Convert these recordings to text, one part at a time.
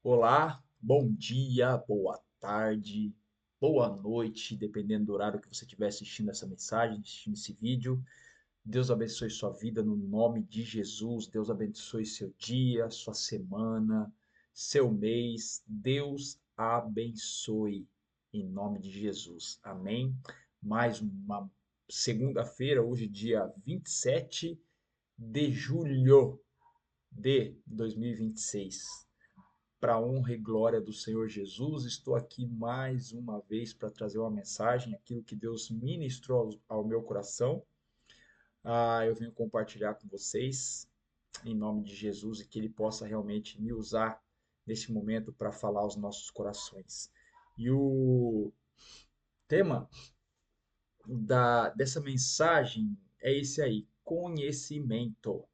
Olá, bom dia, boa tarde, boa noite, dependendo do horário que você estiver assistindo essa mensagem, assistindo esse vídeo. Deus abençoe sua vida no nome de Jesus. Deus abençoe seu dia, sua semana, seu mês. Deus abençoe em nome de Jesus. Amém. Mais uma segunda-feira, hoje, dia 27 de julho de 2026. Para a honra e glória do Senhor Jesus, estou aqui mais uma vez para trazer uma mensagem, aquilo que Deus ministrou ao meu coração. Eu venho compartilhar com vocês, em nome de Jesus, e que Ele possa realmente me usar nesse momento para falar aos nossos corações. E o tema dessa mensagem é esse aí: conhecimento.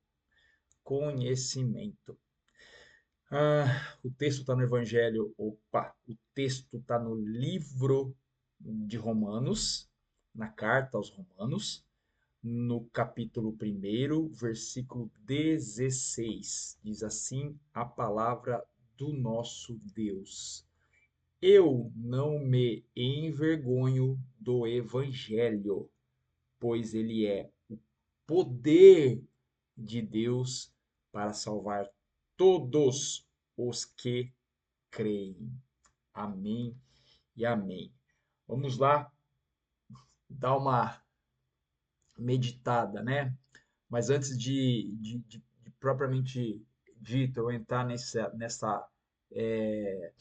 Conhecimento. O texto está no Evangelho, o texto está no livro de Romanos, na carta aos Romanos, no capítulo 1, versículo 16. Diz assim a palavra do nosso Deus: Eu não me envergonho do Evangelho, pois ele é o poder de Deus para salvar todos os que creem. Amém e amém. Vamos lá dar uma meditada, né? Mas antes de propriamente dito, eu entrar é,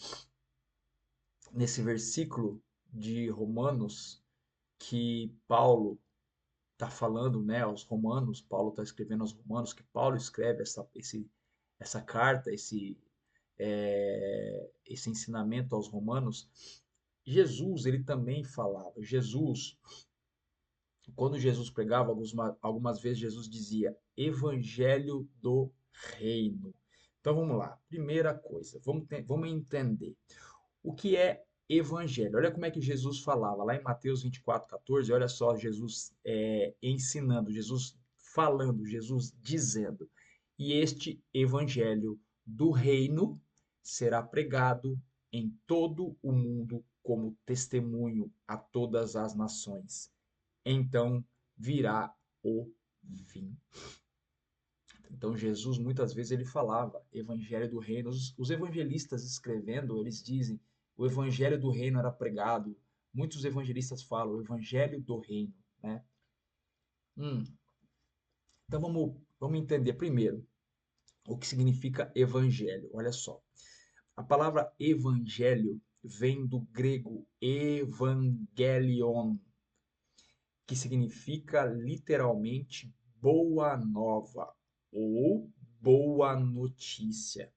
nesse versículo de Romanos que Paulo está falando, né, aos Romanos, Paulo está escrevendo aos Romanos, que Paulo escreve essa carta, esse ensinamento aos Romanos. Jesus, ele também falava. Quando Jesus pregava, algumas vezes Jesus dizia Evangelho do Reino. Então vamos lá. Primeira coisa, vamos entender o que é Evangelho. Olha como é que Jesus falava lá em Mateus 24:14. Olha só Jesus ensinando, Jesus falando, Jesus dizendo: E este Evangelho do Reino será pregado em todo o mundo como testemunho a todas as nações. Então virá o fim. Então Jesus muitas vezes ele falava Evangelho do Reino. Os evangelistas escrevendo, eles dizem o Evangelho do Reino era pregado. Muitos evangelistas falam o Evangelho do Reino, né? Hum, então vamos entender primeiro o que significa Evangelho. Olha só, a palavra Evangelho vem do grego evangelion, que significa literalmente boa nova ou boa notícia.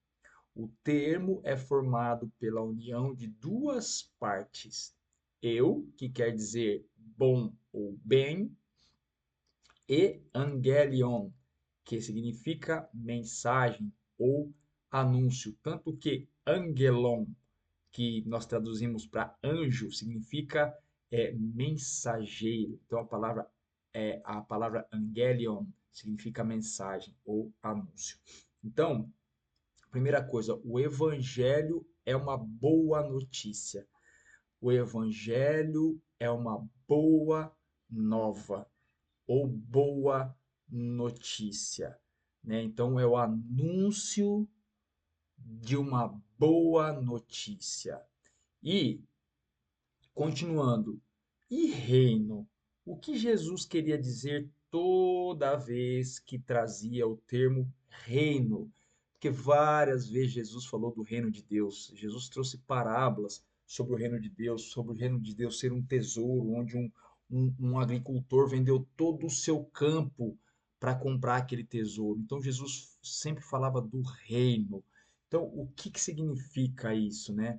O termo é formado pela união de duas partes. Eu, que quer dizer bom ou bem, e angelion, que significa mensagem ou anúncio. Tanto que angelon, que nós traduzimos para anjo, significa mensageiro. Então a palavra angelion significa mensagem ou anúncio. Então, primeira coisa, o evangelho é uma boa notícia. O evangelho é uma boa nova ou boa notícia, né? Então é o anúncio de uma boa notícia. E continuando, e reino? O que Jesus queria dizer toda vez que trazia o termo reino? Porque várias vezes Jesus falou do reino de Deus. Jesus trouxe parábolas sobre o reino de Deus, sobre o reino de Deus ser um tesouro, onde um agricultor vendeu todo o seu campo para comprar aquele tesouro. Então Jesus sempre falava do reino. Então, o que que significa isso, né?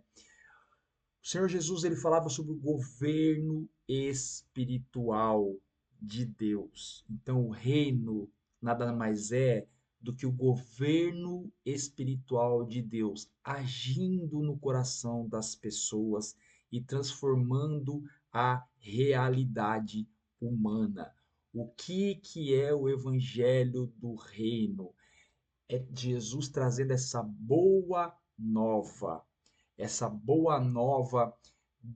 O Senhor Jesus ele falava sobre o governo espiritual de Deus. Então, o reino nada mais é do que o governo espiritual de Deus agindo no coração das pessoas e transformando a realidade humana. O que é o evangelho do reino? É Jesus trazendo essa boa nova. Essa boa nova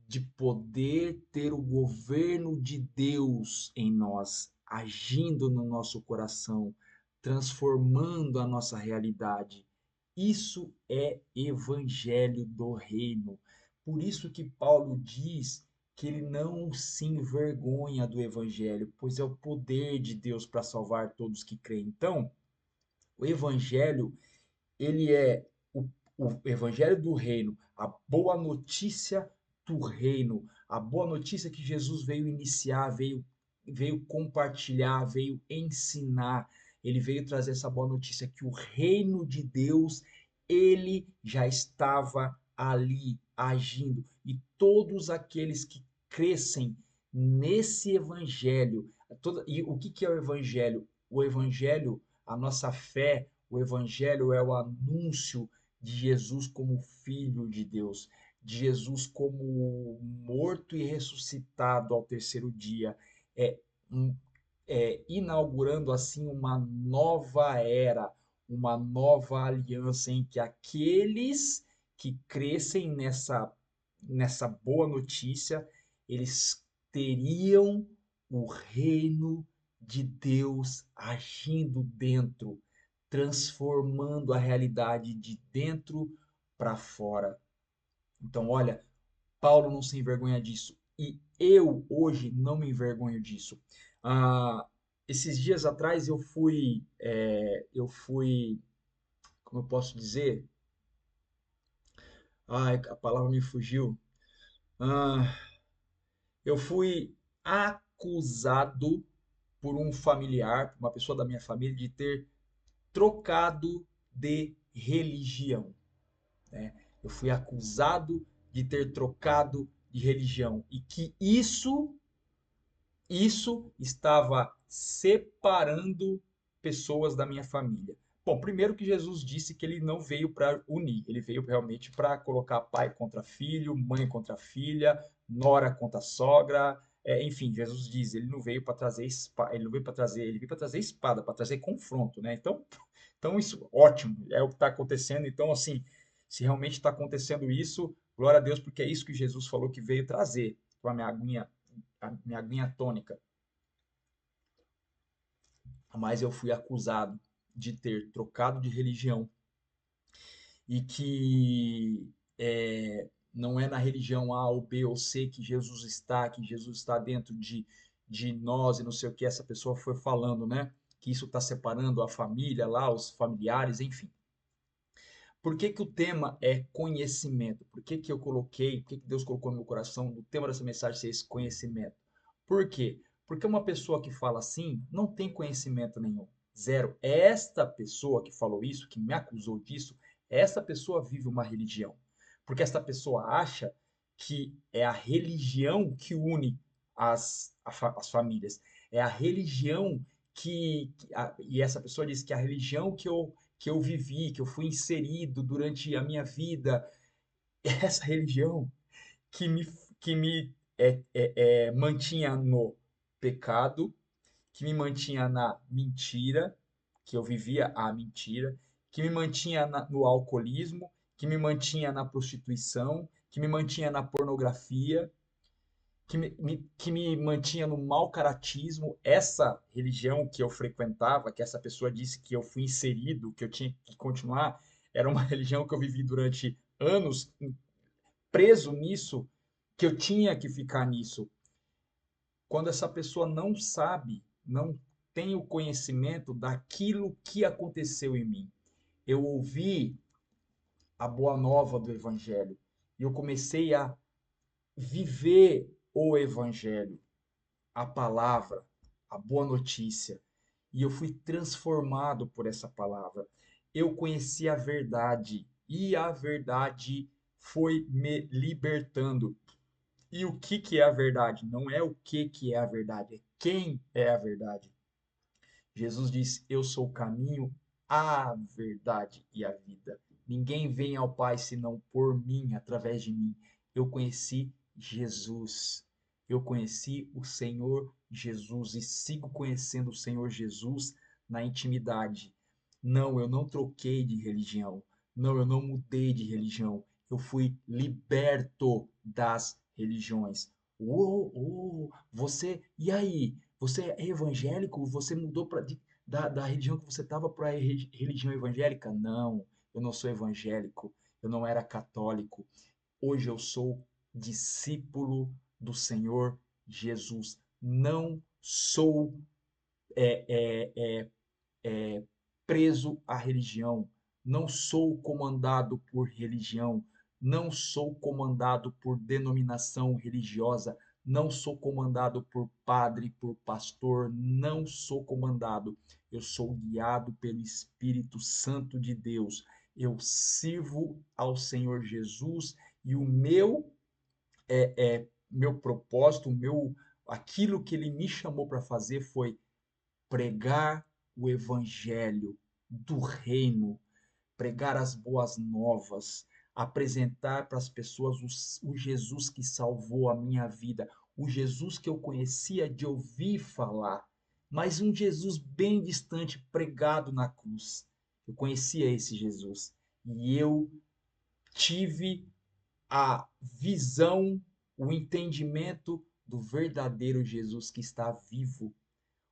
de poder ter o governo de Deus em nós, agindo no nosso coração, transformando a nossa realidade. Isso é evangelho do reino. Por isso que Paulo diz que ele não se envergonha do evangelho, pois é o poder de Deus para salvar todos que creem. Então, o evangelho, ele é o, o evangelho do reino, a boa notícia do reino, a boa notícia que Jesus veio iniciar, veio compartilhar, veio ensinar. Ele veio trazer essa boa notícia que o reino de Deus, ele já estava ali agindo. E todos aqueles que crescem nesse evangelho, e o que é o evangelho? O evangelho, a nossa fé, o evangelho é o anúncio de Jesus como Filho de Deus, de Jesus como morto e ressuscitado ao terceiro dia, é, inaugurando assim uma nova era, uma nova aliança em que aqueles que crescem nessa boa notícia, eles teriam o reino de Deus agindo dentro, transformando a realidade de dentro para fora. Então, olha, Paulo não se envergonha disso. E eu hoje não me envergonho disso. Ah, esses dias atrás como eu posso dizer? Ai, a palavra me fugiu. Ah, eu fui acusado por um familiar, uma pessoa da minha família, de ter trocado de religião, né? Eu fui acusado de ter trocado de religião e que isso estava separando pessoas da minha família. Bom, primeiro que Jesus disse que ele não veio para unir, ele veio realmente para colocar pai contra filho, mãe contra filha, nora contra sogra, enfim, Jesus diz, ele não veio para trazer espada, ele não veio para trazer, ele veio para trazer espada, para trazer confronto, né? Então isso, ótimo, é o que está acontecendo. Então, assim, se realmente está acontecendo isso, glória a Deus, porque é isso que Jesus falou que veio trazer. Com a minha aguinha tônica. Mas eu fui acusado de ter trocado de religião e que não é na religião A ou B ou C que Jesus está dentro de nós e não sei o que essa pessoa foi falando, né? Que isso está separando a família lá, os familiares, enfim. Por que que o tema é conhecimento? Por que que eu coloquei, por que que Deus colocou no meu coração o tema dessa mensagem ser esse conhecimento? Por quê? Porque uma pessoa que fala assim não tem conhecimento nenhum. Zero. Esta pessoa que falou isso, que me acusou disso, essa pessoa vive uma religião. Porque esta pessoa acha que é a religião que une as famílias. É a religião e essa pessoa diz que a religião que eu vivi, que eu fui inserido durante a minha vida, essa religião que me, que me mantinha no pecado, que me mantinha na mentira, que eu vivia a mentira, que me mantinha no alcoolismo, que me mantinha na prostituição, que me mantinha na pornografia, que me mantinha no mau caratismo. Essa religião que eu frequentava, que essa pessoa disse que eu fui inserido, que eu tinha que continuar, era uma religião que eu vivi durante anos preso nisso, que eu tinha que ficar nisso. Quando essa pessoa não sabe, não tem o conhecimento daquilo que aconteceu em mim. Eu ouvi a boa nova do evangelho e eu comecei a viver o evangelho, a palavra, a boa notícia. E eu fui transformado por essa palavra. Eu conheci a verdade e a verdade foi me libertando. E o que que é a verdade? Não é o que é a verdade, é quem é a verdade. Jesus diz: Eu sou o caminho, a verdade e a vida. Ninguém vem ao Pai senão por mim, através de mim. Eu conheci Jesus. Eu conheci o Senhor Jesus e sigo conhecendo o Senhor Jesus na intimidade. Não, eu não troquei de religião. Não, eu não mudei de religião. Eu fui liberto das religiões. Você, e aí? Você é evangélico? Você mudou da religião que você estava para a religião evangélica? Não, eu não sou evangélico. Eu não era católico. Hoje eu sou discípulo do Senhor Jesus. Não sou é, é, preso à religião. Não sou comandado por religião. Não sou comandado por denominação religiosa. Não sou comandado por padre, por pastor. Não sou comandado. Eu sou guiado pelo Espírito Santo de Deus. Eu sirvo ao Senhor Jesus e o meu propósito, aquilo que ele me chamou para fazer foi pregar o evangelho do reino, pregar as boas novas, apresentar para as pessoas o Jesus que salvou a minha vida, o Jesus que eu conhecia de ouvir falar, mas um Jesus bem distante, pregado na cruz. Eu conhecia esse Jesus e eu tive a visão, o entendimento do verdadeiro Jesus que está vivo,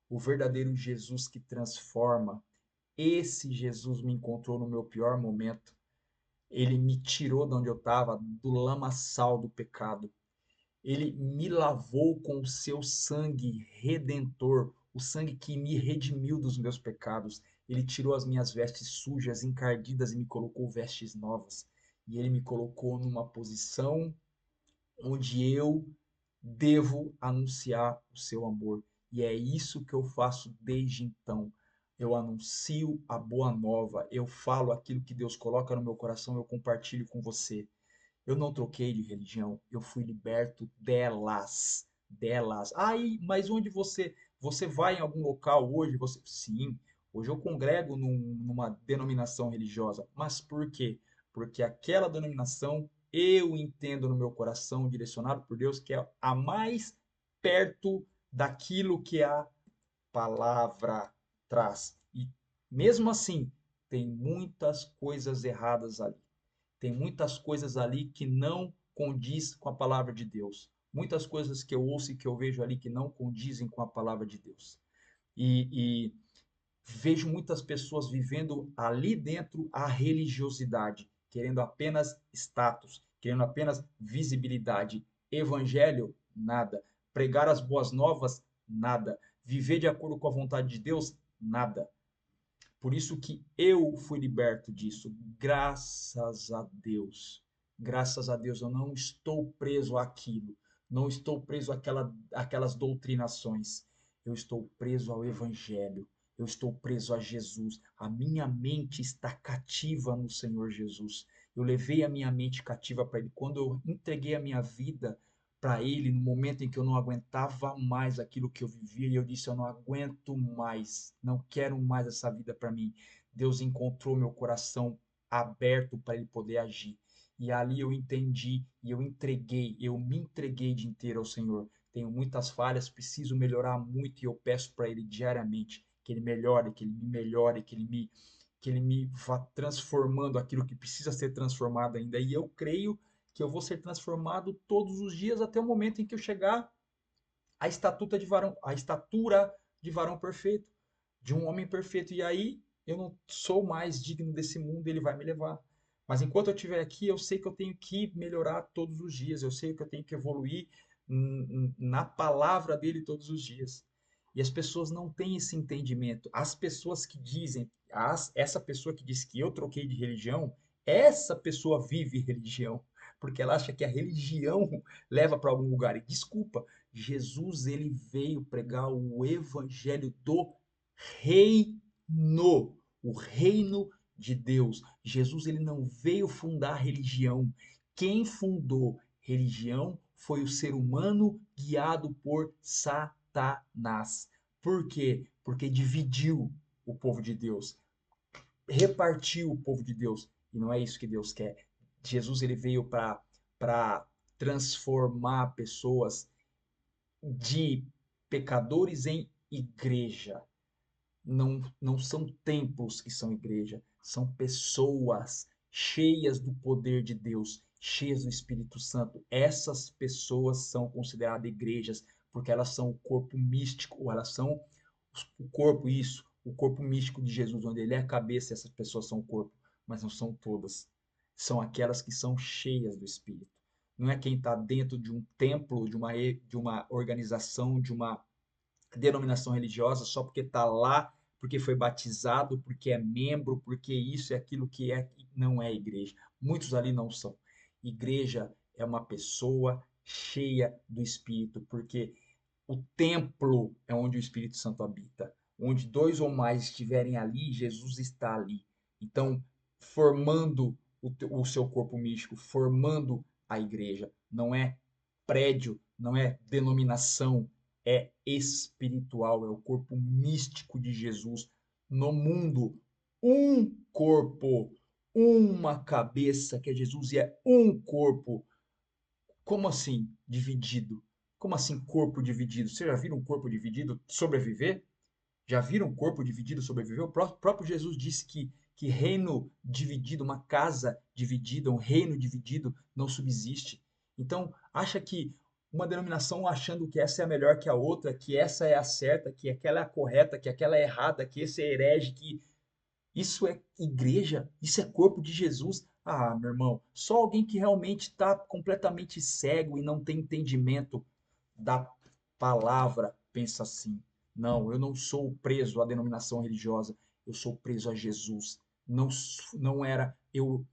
o verdadeiro Jesus que transforma. Esse Jesus me encontrou no meu pior momento. Ele me tirou de onde eu estava, do lamaçal do pecado. Ele me lavou com o seu sangue redentor, o sangue que me redimiu dos meus pecados. Ele tirou as minhas vestes sujas, encardidas e me colocou vestes novas. E ele me colocou numa posição onde eu devo anunciar o seu amor. E é isso que eu faço desde então. Eu anuncio a boa nova, eu falo aquilo que Deus coloca no meu coração, eu compartilho com você. Eu não troquei de religião, eu fui liberto delas. Aí, mas onde você vai em algum local hoje? Sim, hoje eu congrego numa denominação religiosa. Mas por quê? Porque aquela denominação eu entendo no meu coração, direcionado por Deus, que é a mais perto daquilo que a palavra traz. E mesmo assim, tem muitas coisas erradas ali. Tem muitas coisas ali que não condiz com a palavra de Deus. Muitas coisas que eu ouço e que eu vejo ali que não condizem com a palavra de Deus. E vejo muitas pessoas vivendo ali dentro a religiosidade, querendo apenas status, querendo apenas visibilidade. Evangelho, nada. Pregar as boas novas, nada. Viver de acordo com a vontade de Deus, nada. Por isso que eu fui liberto disso, graças a Deus. Graças a Deus eu não estou preso àquilo, não estou preso àquelas doutrinações. Eu estou preso ao Evangelho, eu estou preso a Jesus. A minha mente está cativa no Senhor Jesus. Eu levei a minha mente cativa para Ele. Quando eu entreguei a minha vida para Ele, no momento em que eu não aguentava mais aquilo que eu vivia, e eu disse: eu não aguento mais, não quero mais essa vida para mim. Deus encontrou meu coração aberto para Ele poder agir. E ali eu entendi e eu me entreguei de inteiro ao Senhor. Tenho muitas falhas, preciso melhorar muito e eu peço para Ele diariamente que Ele melhore, que Ele me melhore, que ele me vá transformando aquilo que precisa ser transformado ainda. E eu creio que eu vou ser transformado todos os dias até o momento em que eu chegar à estatura de varão perfeito, de um homem perfeito. E aí eu não sou mais digno desse mundo, ele vai me levar. Mas enquanto eu estiver aqui, eu sei que eu tenho que melhorar todos os dias, eu sei que eu tenho que evoluir na palavra dele todos os dias. E as pessoas não têm esse entendimento. As pessoas que dizem, essa pessoa que diz que eu troquei de religião, essa pessoa vive religião, porque ela acha que a religião leva para algum lugar. E desculpa, Jesus ele veio pregar o evangelho do reino, o reino de Deus. Jesus ele não veio fundar religião. Quem fundou religião foi o ser humano guiado por Satanás. Por quê? Porque dividiu o povo de Deus, repartiu o povo de Deus. E não é isso que Deus quer. Jesus ele veio para transformar pessoas de pecadores em igreja. Não são templos que são igreja, são pessoas cheias do poder de Deus, cheias do Espírito Santo. Essas pessoas são consideradas igrejas, porque elas são o corpo místico, ou elas são o corpo, isso, o corpo místico de Jesus, onde ele é a cabeça e essas pessoas são o corpo, mas não são todas. São aquelas que são cheias do Espírito. Não é quem está dentro de um templo, de uma organização, de uma denominação religiosa, só porque está lá, porque foi batizado, porque é membro, porque isso é aquilo que é, não é igreja. Muitos ali não são. Igreja é uma pessoa cheia do Espírito, porque o templo é onde o Espírito Santo habita. Onde dois ou mais estiverem ali, Jesus está ali. Então, formando o seu corpo místico, formando a igreja. Não é prédio, não é denominação, é espiritual, é o corpo místico de Jesus no mundo. Um corpo, uma cabeça que é Jesus e é um corpo. Como assim dividido? Como assim corpo dividido? Você já viram um corpo dividido sobreviver? Já viram um corpo dividido sobreviver? O próprio Jesus disse que reino dividido, uma casa dividida, um reino dividido não subsiste. Então, acha que uma denominação achando que essa é a melhor que a outra, que essa é a certa, que aquela é a correta, que aquela é a errada, que esse é herege, que isso é igreja? Isso é corpo de Jesus? Ah, meu irmão, só alguém que realmente está completamente cego e não tem entendimento da palavra pensa assim. Não, eu não sou preso à denominação religiosa, eu sou preso a Jesus. Não, não era, eu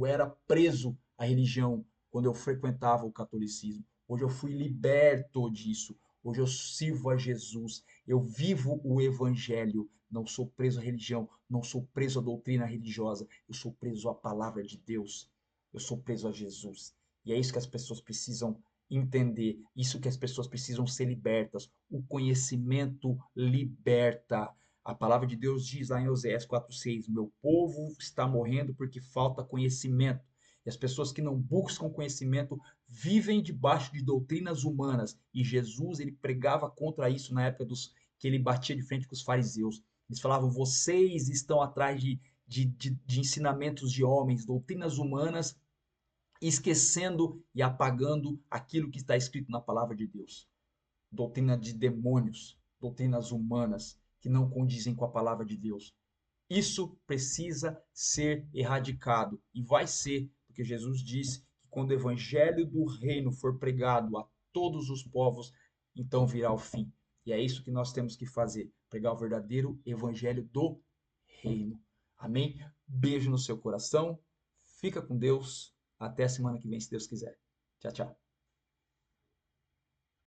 era preso à religião quando eu frequentava o catolicismo. Hoje eu fui liberto disso. Hoje eu sirvo a Jesus. Eu vivo o evangelho. Não sou preso à religião, não sou preso à doutrina religiosa. Eu sou preso à palavra de Deus. Eu sou preso a Jesus. E é isso que as pessoas precisam entender, isso que as pessoas precisam ser libertas. O conhecimento liberta. A palavra de Deus diz lá em Oséias 4:6, meu povo está morrendo porque falta conhecimento. E as pessoas que não buscam conhecimento vivem debaixo de doutrinas humanas. E Jesus, ele pregava contra isso na época que ele batia de frente com os fariseus. Eles falavam, vocês estão atrás de ensinamentos de homens, doutrinas humanas, esquecendo e apagando aquilo que está escrito na palavra de Deus. Doutrina de demônios, doutrinas humanas que não condizem com a palavra de Deus. Isso precisa ser erradicado e vai ser, porque Jesus disse que quando o evangelho do reino for pregado a todos os povos, então virá o fim. E é isso que nós temos que fazer, pregar o verdadeiro evangelho do reino. Amém? Beijo no seu coração. Fica com Deus. Até a semana que vem, se Deus quiser. Tchau, tchau.